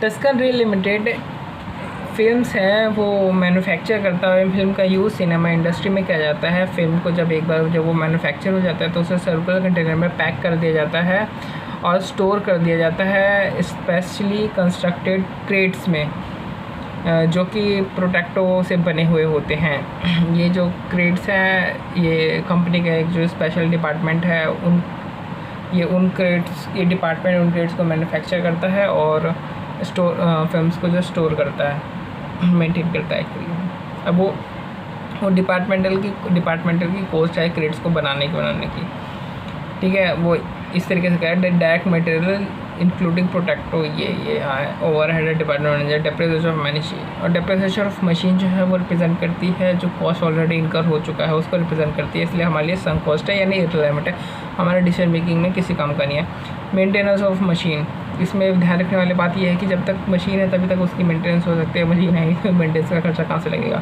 Tuscan री limited films हैं वो मैन्युफैक्चर करता है। फिल्म का यूज़ सिनेमा इंडस्ट्री में किया जाता है। फिल्म को जब एक बार जब वो मैन्युफैक्चर हो जाता है तो उसे सर्कुलर कंटेनर में पैक कर दिया जाता है और स्टोर कर दिया जाता है स्पेशली कंस्ट्रक्टेड क्रेट्स में, जो कि प्रोटेक्टो से बने हुए होते हैं। ये जो क्रेट्स हैं ये कंपनी का एक जो स्पेशल डिपार्टमेंट है उन डिपार्टमेंट उन क्रेट्स को मैन्युफैक्चर करता है और स्टोर फिल्म्स को जो स्टोर करता है, मेंटेन करता है। अब वो डिपार्टमेंटल की कॉस्ट है क्रेट्स को बनाने की, ठीक है। वो इस तरीके से कहा डायरेक्ट मटेरियल इंक्लूडिंग प्रोटेक्टो ये over head department manager depreciation of machine, और डेप्रिसिएशन ऑफ मशीन जो है वो रिप्रेजेंट करती है जो कॉस्ट ऑलरेडी इनकर हो चुका है उसको रिप्रेजेंट करती है, इसलिए हमारे लिए संक कॉस्ट है यानी इररिलेवेंट है, हमारे डिसीजन मेकिंग में किसी काम का नहीं है। मेंटेनेंस ऑफ मशीन, इसमें ध्यान रखने वाली बात यह है कि जब तक मशीन है तभी तक उसकी मेंटेनेंस हो सकती है, मशीन है तो मेंटेनेंस का खर्चा कहाँ से लगेगा।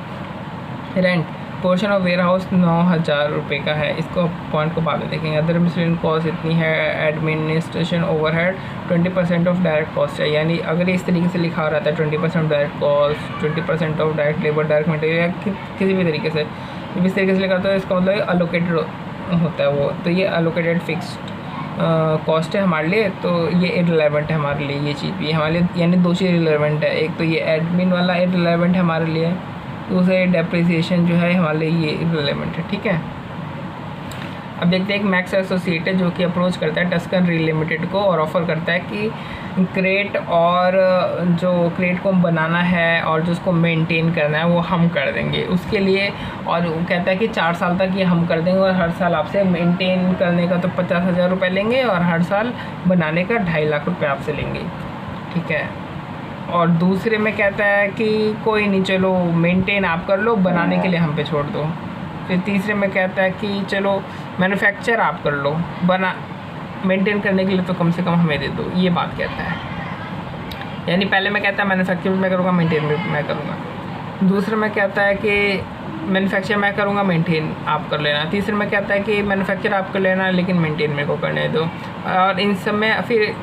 Rent portion of warehouse 9,000 रुपये का है, इसको पॉइंट को बाद में देखेंगे। अदर मिसलेनियस कॉस्ट इतनी है। Administration overhead 20% of direct cost है, यानी अगर इस तरीके से लिखा रहता है 20% direct cost, 20% of direct labour, direct material, या किसी भी तरीके से इस तरीके से लिखा होता है इसका मतलब अलोकेटेड होता है वो, तो ये अलोकेटेड फिक्स्ड कॉस्ट है हमारे लिए, तो ये इररिलेवेंट है हमारे लिए। ये चीज़ भी हमारे लिए यानी दो चीज़ इररिलेवेंट है, एक तो ये एडमिन वाला इररिलेवेंट है हमारे लिए, दूसरे डेप्रिसिएशन जो है हमारे लिए ये इररिलेवेंट है, ठीक है। अब देखते हैं एक मैक्स एसोसिएट है जो कि अप्रोच करता है टस्कन री लिमिटेड को और ऑफ़र करता है कि क्रेट और जो क्रेट को बनाना है और जो उसको मेंटेन करना है वो हम कर देंगे उसके लिए, और वो कहता है कि 4 साल तक ये हम कर देंगे और हर साल आपसे मेंटेन करने का तो 50,000 रुपये लेंगे और हर साल बनाने का 2.5 लाख रुपये आपसे लेंगे, ठीक है। और दूसरे में कहता है कि कोई नहीं, चलो मेंटेन आप कर लो, बनाने के लिए हम पे छोड़ दो। फिर तीसरे में कहता है कि चलो मैन्युफैक्चर आप कर लो, बना मेंटेन करने के लिए तो कम से कम हमें दे दो, ये बात कहता है। यानी पहले में कहता है मैन्युफैक्चर मैं करूँगा, मेंटेन मैं करूँगा। दूसरे में कहता है कि मैन्युफैक्चर मैं करूँगा, मेंटेन आप कर लेना। तीसरे में कहता है कि मैन्युफैक्चर आप कर लेना लेकिन मेंटेन मेरे को करने दो। और इन सब में फिर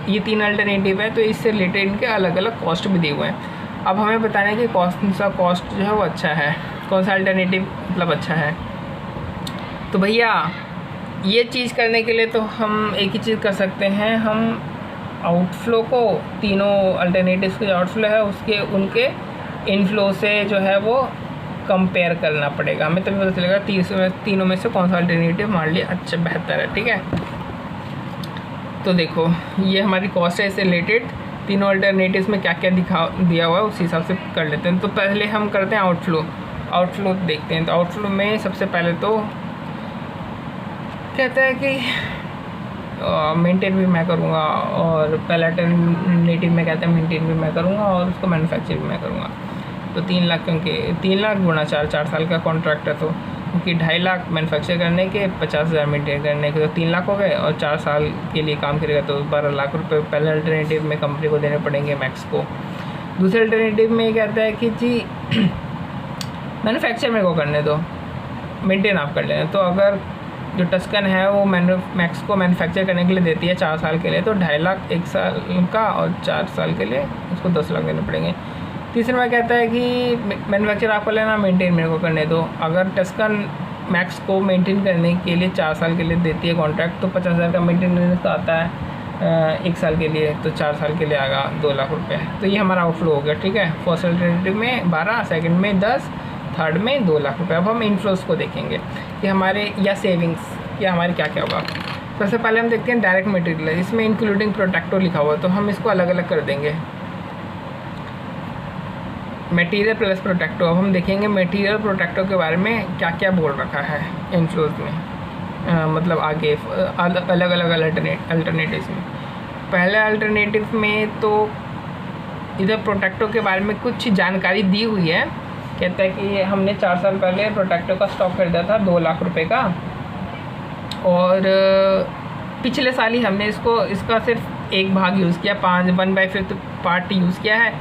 ये 3 अल्टरनेटिव है, तो इससे रिलेटेड इनके अलग अलग कॉस्ट भी दिए हुए हैं। अब हमें बताना है कि कौन सा कॉस्ट जो है वो अच्छा है, कौन सा अल्टरनेटिव मतलब अच्छा है। तो भैया ये चीज़ करने के लिए तो हम एक ही चीज़ कर सकते हैं, हम आउटफ्लो को तीनों अल्टरनेटिव्स के जो आउटफ्लो है उसके उनके इनफ्लो से जो है वो कंपेयर करना पड़ेगा हमें, तभी पता चलेगा तीनों में से कौन सा अल्टरनेटिव हमारे लिए अच्छा बेहतर है, ठीक है। तो देखो ये हमारी कॉस्ट है, इससे रिलेटेड तीनों अल्टरनेटिव्स में क्या क्या दिया हुआ है उस हिसाब से कर लेते हैं। तो पहले हम करते हैं आउटफ्लो देखते हैं। तो आउटफ्लो में सबसे पहले तो कहता है कि मेंटेन भी मैं करूँगा, और पहला अल्टरनेटिव में कहता है मेंटेन भी मैं करूँगा और उसको मैन्युफैक्चर भी मैं करूँगा। तो 3 लाख, क्योंकि 3 लाख गुणा 4 साल का कॉन्ट्रैक्ट है, तो क्योंकि 2.5 लाख मैन्युफैक्चर करने के, 50,000 मेंटेन करने के, तो 3 लाख हो गए, और 4 साल के लिए काम करेगा तो 12 लाख रुपए पहले अल्टरनेटिव में कंपनी को देने पड़ेंगे मैक्स को। दूसरे अल्टरनेटिव में ये कहता है कि जी मैन्युफैक्चर मेरे को करने दो, मेंटेन आप कर लेना। तो अगर जो टस्कन है वो मैक्स को मैन्युफैक्चर करने के लिए देती है 4 साल के लिए, तो 2.5 लाख 1 साल का, और 4 साल के लिए उसको 10 लाख देने पड़ेंगे। तीसरे में कहता है कि मैन्युफैक्चर आपको लेना, मेंटेन मेरे को करने दो। अगर टस्कन मैक्स को मेंटेन करने के लिए 4 साल के लिए देती है कॉन्ट्रैक्ट, तो 50,000 का मेंटेनेंस का आता है 1 साल के लिए, तो 4 साल के लिए आएगा 2 लाख रुपये। तो ये हमारा आउटफ्लो हो गया, ठीक है। फर्स्ट अल्टरनेटिव में 12, सेकंड में 10, थर्ड में 2 लाख रुपये। अब हम इनफ्लोज को देखेंगे कि हमारे या सेविंग्स या हमारे क्या क्या होगा। सबसे पहले हम देखते हैं डायरेक्ट मटेरियल, इसमें इंक्लूडिंग प्रोटेक्टो लिखा हुआ, तो हम इसको अलग अलग कर देंगे, मटेरियल प्लस प्रोटेक्टो। अब हम देखेंगे मटेरियल प्रोटेक्टो के बारे में क्या क्या बोल रखा है इनफ्लोज में, मतलब आगे अलग अलग अल्टरनेटिव्स में। पहले अल्टरनेटिव में तो इधर प्रोटेक्टो के बारे में कुछ जानकारी दी हुई है। कहता है कि हमने 4 साल पहले प्रोटेक्टो का स्टॉक खरीदा था 2 लाख रुपए का, और पिछले साल ही हमने इसका सिर्फ एक भाग यूज़ किया, 1/5 पार्ट यूज़ किया है,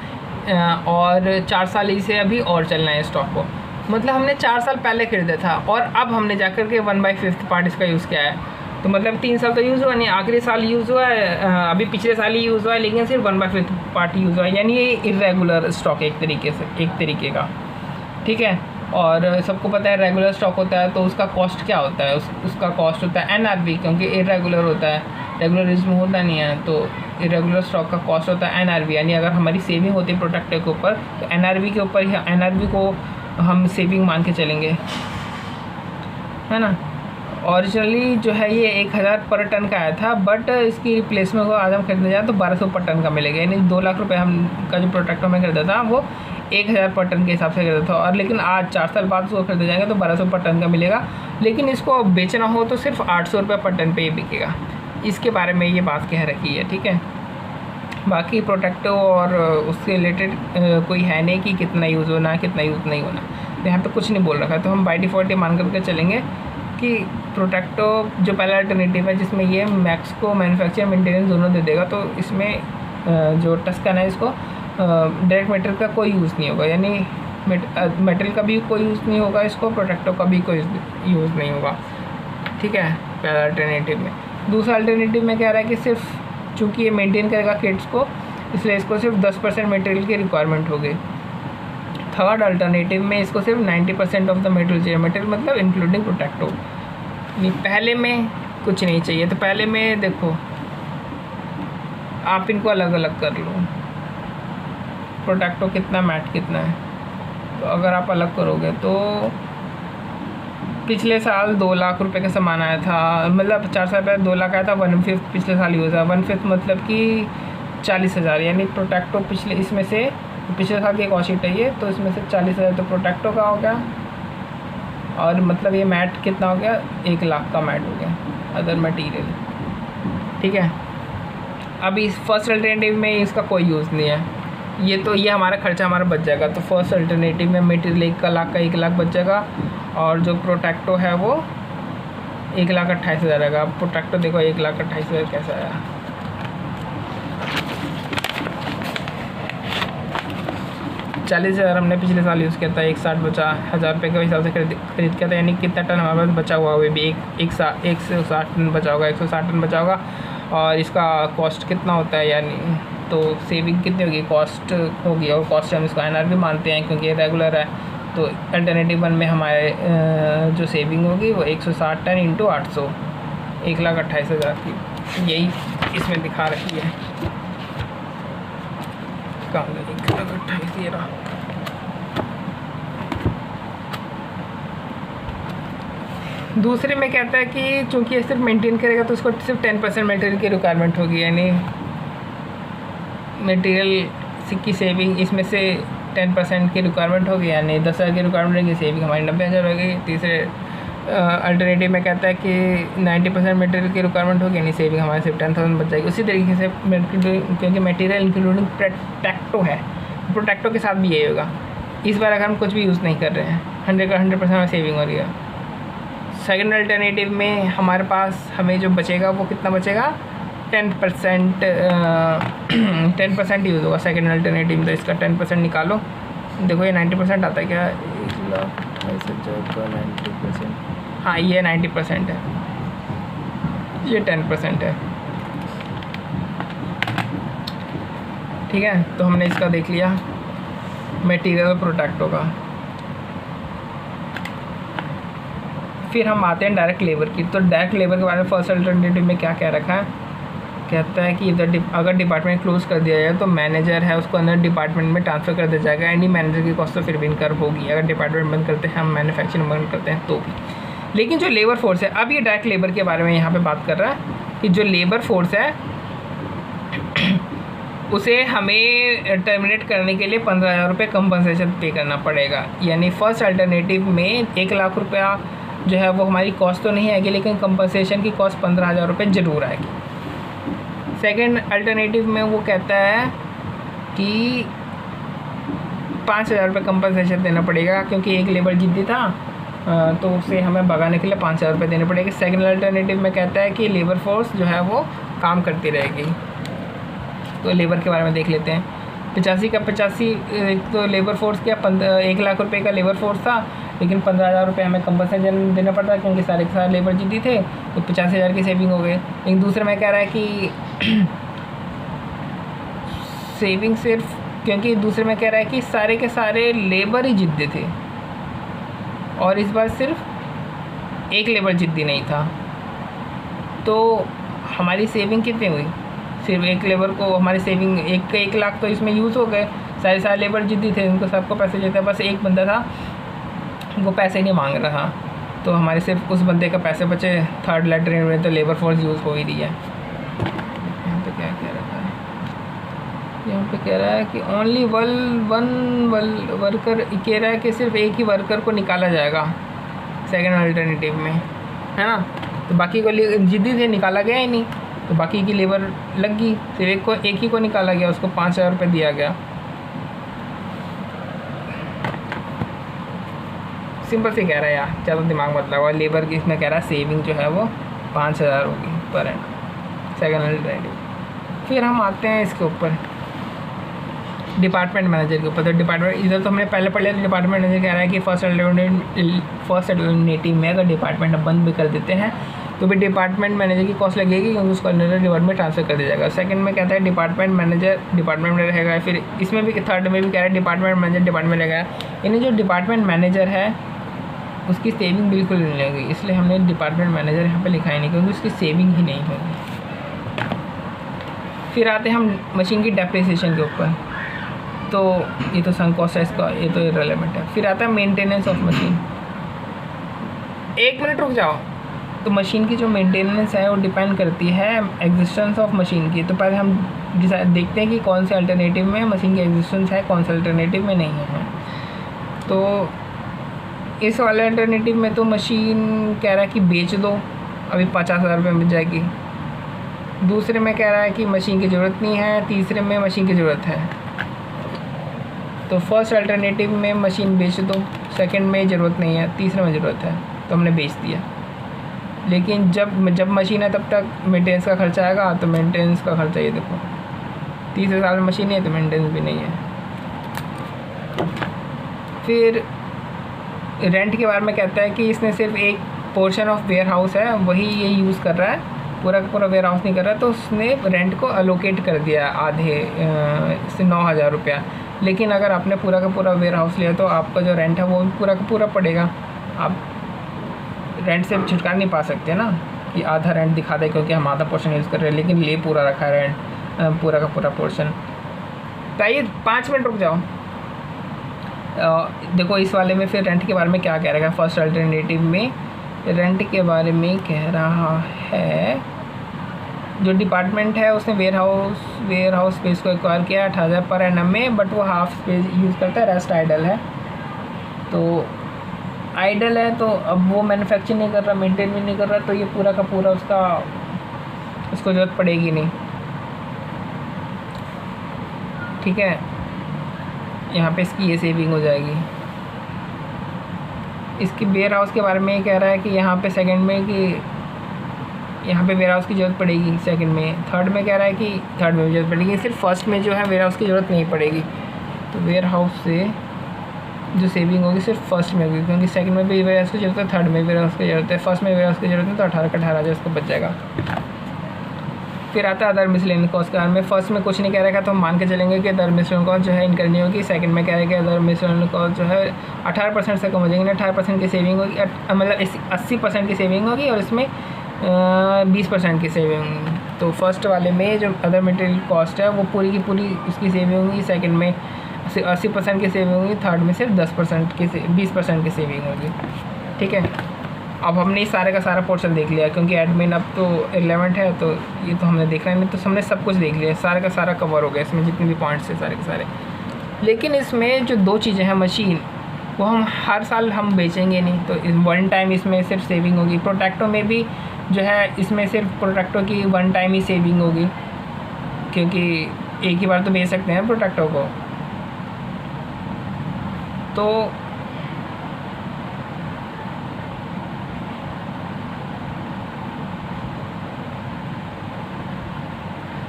और 4 साल इसे अभी और चलना है स्टॉक को। मतलब हमने 4 साल पहले खरीदा था और अब हमने जाकर के 1/5 पार्ट इसका यूज़ किया है, तो मतलब 3 साल तो यूज़ हुआ नहीं, आखिरी साल यूज़ हुआ है, अभी पिछले साल ही यूज़ हुआ है, लेकिन सिर्फ 1/5 पार्ट यूज़ हुआ है, यानी ये इरेगुलर स्टॉक एक तरीके का, ठीक है। और सबको पता है रेगुलर स्टॉक होता है तो उसका कॉस्ट क्या होता है, उसका कॉस्ट होता है NRV, क्योंकि इरेगुलर होता है, रेगुलरिज्म होता नहीं है, तो इरेगुलर स्टॉक का कॉस्ट होता है NRV। यानी अगर हमारी सेविंग होती है प्रोडक्ट के ऊपर तो NRV के ऊपर ही NRV को हम सेविंग मान के चलेंगे, है ना। ओरिजिनली जो है ये 1000 पर टन का आया था, बट इसकी रिप्लेसमेंट को आज हम खरीदने जाए तो 1200 पर टन का मिलेगा, यानी 2 लाख रुपये हम का जो प्रोडक्ट हमें खरीदा था वो 1000 पर टन के हिसाब से खरीदा था। और लेकिन आज 4 साल बाद उसको खरीदे जाएंगे तो 1200 पर टन का मिलेगा, लेकिन इसको बेचना हो तो सिर्फ 800 रुपये पर टन पे ही बिकेगा। इसके बारे में ये बात कह रखी है, ठीक है। बाकी प्रोडक्ट और उससे रिलेटेड कोई है नहीं कि कितना यूज़ होना कितना यूज़ नहीं होना, तो यहाँ पे कुछ नहीं बोल रखा है। तो हम बाय डिफ़ॉल्ट ये मान करके चलेंगे कि प्रोडक्टो जो पहला अल्टरनेटिव है जिसमें ये मैक्स को मैन्युफैक्चर मेंटेनेंस दोनों दे देगा, तो इसमें जो टस्कन है इसको डायरेक्ट मटेरियल का कोई यूज़ नहीं होगा, यानी मटेरियल का भी कोई यूज़ नहीं होगा, इसको प्रोडक्टो का भी कोई यूज़ नहीं होगा, ठीक है, पहला अल्टरनेटिव में। दूसरा अल्टरनेटिव में कह रहा है कि सिर्फ चूँकि ये मेंटेन करेगा किट्स को, इसलिए इसको सिर्फ 10% मटेरियल की रिक्वायरमेंट होगी। थर्ड अल्टरनेटिव में इसको सिर्फ 90% ऑफ द मटेरियल चाहिए, मटेरियल मतलब इंक्लूडिंग प्रोटेक्टो। पहले में कुछ नहीं चाहिए, तो पहले में देखो आप इनको अलग अलग कर लो, प्रोटेक्टो कितना मैट कितना है, तो अगर आप अलग करोगे तो पिछले साल 2 लाख रुपए का सामान आया था, मतलब 4 साल पहले 2 लाख आया था, 1/5 पिछले साल यूज़ है, 1/5 मतलब कि 40,000, यानी प्रोटेक्टो पिछले इसमें से पिछले साल की एक और शीट है ये, तो इसमें से 40,000 तो प्रोटेक्टो का हो गया, और मतलब ये मैट कितना हो गया, 1 लाख का मैट हो गया अदर मटीरियल, ठीक है। अभी इस फर्स्ट अल्टरनेटिव में इसका कोई यूज़ नहीं है, ये हमारा खर्चा हमारा बच जाएगा। तो फर्स्ट अल्टरनेटिव में मटीरियल 1 लाख का 1 लाख बच जाएगा, और जो प्रोटेक्टो है वो 1,28,000 आएगा। प्रोटेक्टो देखो 1,28,000 कैसा आया, $40,000 हमने पिछले साल यूज़ किया था, 160 बचा, 1000 रुपये के हिसाब से खरीद किया था, यानी कितना टन हमारे पास बचा हुआ है, भी 160 टन बचा होगा, 160 टन बचा होगा। और इसका कॉस्ट कितना होता है, यानी तो सेविंग कितनी होगी, कॉस्ट होगी, और कॉस्ट हम इसको NRV मानते हैं क्योंकि रेगुलर है। तो अल्टरनेटिव 1 में हमारे जो सेविंग होगी वो 160 टन इंटू 800, 1,28,000 की, यही इसमें दिखा रखी है। कहाँ गई 1,28,000 ये रहा। दूसरे में कहता है कि चूँकि ये सिर्फ मेंटेन करेगा तो उसको सिर्फ 10% मटेरियल की रिक्वायरमेंट होगी, यानी मटेरियल की सेविंग इसमें से 10% की रिक्वायरमेंट होगी, यानी 10,000 की रिक्वायरमेंट रहेगी, सेविंग हमारी 90,000 होगी। तीसरे अल्टरनेटिव में कहता है कि 90% मटेरियल की रिक्वायरमेंट होगी, यानी सेविंग हमारे सिर्फ 10,000 बच जाएगी। उसी तरीके से क्योंकि मटेरियल इंक्लूडिंग प्रोटेक्टो है, प्रोटेक्टो के साथ भी यही होगा। इस बार अगर हम कुछ भी यूज़ नहीं कर रहे हैं, 100% हमें सेविंग हो रही है। सेकेंड अल्टरनेटिव में हमारे पास हमें जो बचेगा वो कितना बचेगा, 10% यूज़ होगा सेकेंड अल्टरनेटिव में। तो इसका 10% निकालो, देखो ये 90% आता है क्या, 1,28,000 का 90%, हाँ ये 90% है, ये 10% है, ठीक है। तो हमने इसका देख लिया मटेरियल प्रोटेक्टो का। फिर हम आते हैं डायरेक्ट लेबर की। तो डायरेक्ट लेबर के बारे में फर्स्ट अल्टरनेटिव में क्या कह रखा है, कहता है कि अगर डिपार्टमेंट क्लोज कर दिया जाए तो मैनेजर है उसको अंदर डिपार्टमेंट में ट्रांसफ़र कर दिया जाएगा, एंड मैनेजर की कॉस्ट तो फिर भी इनकर होगी अगर डिपार्टमेंट बंद करते हैं, हम मैन्युफैक्चरिंग बंद करते हैं तो भी। लेकिन जो लेबर फोर्स है, अब ये डायरेक्ट लेबर के बारे में यहाँ पे बात कर रहा है कि जो लेबर फोर्स है उसे हमें टर्मिनेट करने के लिए 15,000 रुपये कंपनसेशन पे करना पड़ेगा। यानी फर्स्ट अल्टरनेटिव में 1 लाख रुपया जो है वो हमारी कॉस्ट तो नहीं आएगी, लेकिन कंपनसेशन की कॉस्ट 15,000 रुपये ज़रूर आएगी। सेकेंड अल्टरनेटिव में वो कहता है कि 5,000 रुपये कंपनसेशन देना पड़ेगा, क्योंकि एक लेबर जिद्दी था तो उसे हमें भगाने के लिए 5,000 रुपये देने पड़ेंगे। सेकेंड अल्टरनेटिव में कहता है कि लेबर फोर्स जो है वो काम करती रहेगी। तो लेबर के बारे में देख लेते हैं। 85 का 85 तो लेबर फोर्स क्या 1 लाख रुपए का लेबर फोर्स था, लेकिन 15,000 रुपये हमें कंपनसेशन देना पड़ता है क्योंकि सारे के सारे लेबर जिद्दी थे, तो 50,000 की सेविंग हो गई। लेकिन दूसरे में कह रहा है कि सेविंग सिर्फ, क्योंकि दूसरे में कह रहा है कि सारे के सारे लेबर ही जिद्दी थे और इस बार सिर्फ एक लेबर जिद्दी नहीं था, तो हमारी सेविंग कितनी हुई? सिर्फ एक लेबर को हमारी सेविंग 1 लाख तो इसमें यूज़ हो गए। सारे लेबर जिद्दी थे, उनको सबको पैसे देते, बस एक बंदा था वो पैसे नहीं मांग रहा था, तो हमारे सिर्फ उस बंदे का पैसे बचे। थर्ड लेटर में तो लेबर फोर्स यूज़ हो ही रही है। यहाँ पे क्या कह रहा है? यहाँ पे कह रहा है कि ओनली वन वर्कर, कह रहा है कि सिर्फ एक ही वर्कर को निकाला जाएगा सेकेंड अल्टरनेटिव में, है ना। तो बाकी को जिद्दी थे, निकाला गया ही नहीं, तो बाकी की लेबर लग गई। सिर्फ एक ही को निकाला गया, उसको 5,000 रुपये दिया गया। सिंपल से कह रहा है यार, ज़्यादा दिमाग मत लगाओ। लेबर की इसमें कह रहा है सेविंग जो है वो 5,000 होगी पर एंड सेकेंड अल्टरनेटिव। फिर हम आते हैं इसके ऊपर डिपार्टमेंट मैनेजर के ऊपर। तो डिपार्टमेंट इधर तो हमने पहले पढ़ लिया। तो डिपार्टमेंट मैनेजर कह रहा है कि फर्स्ट अल्टरनेटिव में अगर डिपार्टमेंट बंद भी कर देते हैं तो भी डिपार्टमेंट मैनेजर की कॉस्ट लगेगी क्योंकि उसको अंडर डिपार्टमेंट में ट्रांसफर कर दिया जाएगा। सेकंड में कहता है डिपार्टमेंट मैनेजर डिपार्टमेंट में रहेगा। फिर इसमें भी थर्ड में भी कह रहा है डिपार्टमेंट मैनेजर डिपार्टमेंट में रहेगा। इन्हें जो डिपार्टमेंट मैनेजर है उसकी सेविंग बिल्कुल नहीं होगी, इसलिए हमने डिपार्टमेंट मैनेजर यहाँ पे लिखा ही नहीं क्योंकि उसकी सेविंग ही नहीं होगी। फिर आते हैं हम मशीन की डेप्रिसिएशन के ऊपर। तो ये तो संक कॉस्ट है इसका, ये तो इररिलेवेंट है। फिर आता है मेंटेनेंस ऑफ मशीन। 1 मिनट रुक जाओ। तो मशीन की जो मेंटेनेंस है वो डिपेंड करती है एग्जिस्टेंस ऑफ मशीन की। तो पहले हम देखते हैं कि कौन से अल्टरनेटिव में मशीन की एग्जिस्टेंस है, कौन से अल्टरनेटिव में नहीं है। तो इस वाले अल्टरनेटिव में तो मशीन कह रहा है कि बेच दो, अभी 50,000 रुपये मिल जाएगी। दूसरे में कह रहा है कि मशीन की ज़रूरत नहीं है, तीसरे में मशीन की ज़रूरत है। तो फर्स्ट अल्टरनेटिव में मशीन बेच दो, सेकंड में ज़रूरत नहीं है, तीसरे में ज़रूरत है, तो हमने बेच दिया। लेकिन जब मशीन है तब तक मेंटेनेंस का खर्चा आएगा, तो मेंटेनेंस का खर्चा ये देखो, तीसरे साल में मशीन है तो मेंटेनेंस भी नहीं है। फिर रेंट के बारे में कहता है कि इसने सिर्फ एक पोर्शन ऑफ वेयर हाउस है वही ये यूज़ कर रहा है, पूरा का पूरा वेयर हाउस नहीं कर रहा, तो उसने रेंट को अलोकेट कर दिया आधे से 9,000 रुपया। लेकिन अगर आपने पूरा का पूरा वेयर हाउस लिया तो आपका जो रेंट है वो पूरा का पूरा पड़ेगा। आप रेंट से छुटकारा नहीं पा सकते ना कि आधा रेंट दिखा दे क्योंकि हम आधा पोर्शन यूज़ कर रहे हैं, लेकिन ले पूरा रखा है रेंट, पूरा का पूरा पोर्शन। तो आइए 5 मिनट रुक जाओ। देखो इस वाले में फिर रेंट के बारे में क्या कह रहा है। फर्स्ट अल्टरनेटिव में रेंट के बारे में कह रहा है जो डिपार्टमेंट है उसने वेयर हाउस स्पेस को एक्वायर किया 8,000 पर एनम में, बट वो हाफ स्पेस यूज़ करता है, रेस्ट आइडल है। तो आइडल है तो अब वो मैन्युफैक्चर नहीं कर रहा, मेंटेन भी नहीं कर रहा, तो ये पूरा का पूरा उसको ज़रूरत पड़ेगी नहीं। ठीक है, यहाँ पे इसकी ये सेविंग हो जाएगी। इसकी वेयर हाउस के बारे में ये कह रहा है कि यहाँ पे सेकंड में कि यहाँ पे वेयर हाउस की ज़रूरत पड़ेगी सेकंड में। थर्ड में कह रहा है कि थर्ड में भी ज़रूरत पड़ेगी, सिर्फ फर्स्ट में जो है वेयर हाउस की ज़रूरत नहीं पड़ेगी। तो वेयर हाउस से जो सेविंग होगी सिर्फ फर्स्ट में होगी क्योंकि सेकंड में भी वेयर हाउस की ज़रूरत है, थर्ड में वेयर हाउस की ज़रूरत है, फर्स्ट में वेयर हाउस की ज़रूरत है, तो 18 का 18,000 इसको बच जाएगा। फिर आता है अदर मिसलेनियस कॉस्ट के बारे में। फर्स्ट में कुछ नहीं कह रहा था, तो हम मान के चलेंगे कि अदर मिसलेनियस कॉस्ट जो है इनकर नहीं होगी। सेकंड में कह रहा है कि अदर मिसलेनियस कॉस्ट जो है 18% से कम हो जाएगी, 18% की सेविंग होगी, मतलब 80% की सेविंग होगी और इसमें 20% की सेविंग होगी। तो फर्स्ट वाले में जो अदर मटेरियल कॉस्ट है वो पूरी की पूरी उसकी सेविंग होगी, सेकंड में 80% की सेविंग होगी, थर्ड में सिर्फ 20% की सेविंग होगी। ठीक है, अब हमने सारे का सारा पोर्शन देख लिया क्योंकि एडमिन अब तो इलेवेंट है, तो ये तो हमने देखना नहीं, तो हमने सब कुछ देख लिया, सारे का सारा कवर हो गया इसमें जितने भी पॉइंट्स थे सारे के सारे। लेकिन इसमें जो 2 चीज़ें हैं, मशीन वो हम हर साल हम बेचेंगे नहीं, तो वन टाइम इसमें सिर्फ सेविंग होगी। प्रोटेक्टो में भी जो है इसमें सिर्फ प्रोटेक्टो की वन टाइम ही सेविंग होगी क्योंकि एक ही बार तो बेच सकते हैं प्रोटेक्टो को। तो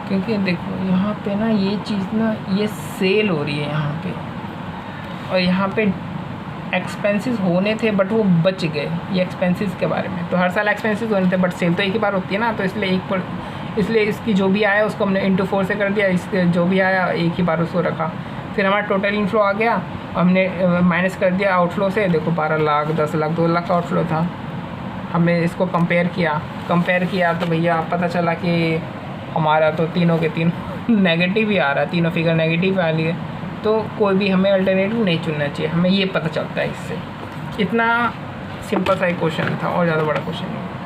क्योंकि देखो यहाँ पे ना ये चीज़ ना ये सेल हो रही है यहाँ पे, और यहाँ पे एक्सपेंसेस होने थे बट वो बच गए, ये एक्सपेंसेस के बारे में। तो हर साल एक्सपेंसेस होने थे बट सेल तो एक ही बार होती है ना, तो इसलिए इसकी जो भी आया उसको हमने इंटू 4 से कर दिया, इसके जो भी आया एक ही बार उसको रखा। फिर हमारा टोटल इनफ्लो आ गया, हमने माइनस कर दिया आउटफ्लो से। देखो 12 लाख, 10 लाख, 2 लाख का आउटफ्लो था। हमने इसको कंपेयर किया तो भैया पता चला कि हमारा तो तीनों के तीन नेगेटिव ही आ रहा है, तीनों फिगर नेगेटिव आ रही है। तो कोई भी हमें अल्टरनेटिव नहीं चुनना चाहिए, हमें ये पता चलता है इससे। इतना सिंपल सा एक क्वेश्चन था और ज़्यादा बड़ा क्वेश्चन नहीं।